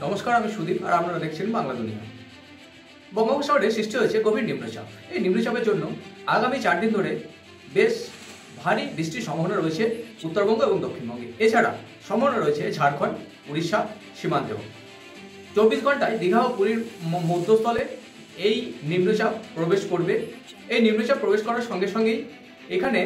নমস্কার, আমি সুদীপ আর আপনারা দেখছেন বাংলা দুনিয়া। বঙ্গোপসাগরে সৃষ্টি হয়েছে গভীর নিম্নচাপ। এই নিম্নচাপের জন্য আগামী 4 দিন ধরে বেশ ভারী বৃষ্টির সম্ভাবনা রয়েছে উত্তরবঙ্গ এবং দক্ষিণবঙ্গে। এছাড়া সম্ভাবনা রয়েছে ঝাড়খণ্ড, উড়িষ্যা সীমান্তেও। 24 ঘন্টায় দীঘা ও পুরীর মধ্যস্থলে এই নিম্নচাপ প্রবেশ করবে। এই নিম্নচাপ প্রবেশ করার সঙ্গে সঙ্গেই এখানে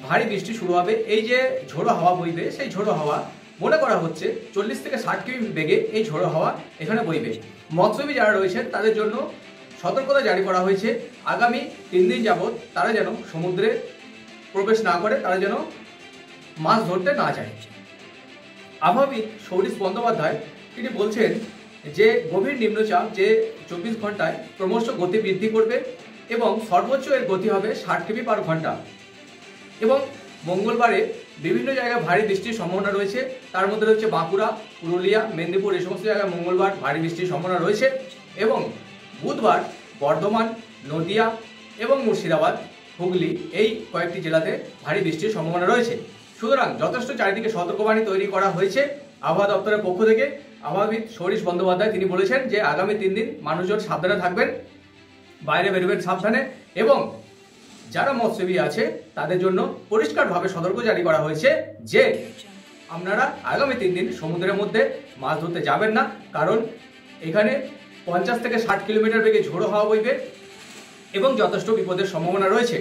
ভারী বৃষ্টি শুরু হবে। এই যে ঝোড়ো হাওয়া বইবে, সেই ঝোড়ো হাওয়া মনে করা হচ্ছে 40 থেকে 60 কিমি বেগে এই ঝোড়ো হাওয়া এখানে বইবে। মৎস্যজীবী যারা রয়েছেন তাদের জন্য সতর্কতা জারি করা হয়েছে। আগামী 3 দিন যাবৎ তারা যেন সমুদ্রে প্রবেশ না করে, তারা যেন মাছ ধরতে না যায়। আবহাওয়াবিদ সৌরিশ বন্দ্যোপাধ্যায় তিনি বলছেন যে গভীর নিম্নচাপ যে 24 ঘন্টায় ক্রমশ গতি বৃদ্ধি করবে এবং সর্বোচ্চ এর গতি হবে 60 কিমি পার ঘন্টা। এবং মঙ্গলবারে বিভিন্ন জায়গায় ভারী বৃষ্টির সম্ভাবনা রয়েছে। তার মধ্যে রয়েছে বাঁকুড়া, পুরুলিয়া, মেদিনীপুর, এই সমস্ত জায়গায় মঙ্গলবার ভারী বৃষ্টির সম্ভাবনা রয়েছে। এবং বুধবার বর্ধমান, নদিয়া এবং মুর্শিদাবাদ, হুগলি এই কয়েকটি জেলাতে ভারী বৃষ্টির সম্ভাবনা রয়েছে। সুতরাং যথেষ্ট চারিদিকে সতর্কবাণী তৈরি করা হয়েছে আবহাওয়া দপ্তরের পক্ষ থেকে। আবহাওয়াবিদ সৌরিশ বন্দ্যোপাধ্যায় তিনি বলেছেন যে আগামী 3 দিন মানুষজন সাবধানে থাকবেন, বাইরে বেরোবেন সাবধানে, এবং যারা মৎস্যজীবী আছে তাদের জন্য পরিষ্কারভাবে সতর্ক জারি করা হয়েছে যে আপনারা আগামী 3 দিন সমুদ্রের মধ্যে মাছ ধরতে যাবেন না, কারণ এখানে 50 থেকে 60 কিলোমিটার বেগে ঝোড়ো হাওয়া বইবে এবং যথেষ্ট বিপদের সম্ভাবনা রয়েছে।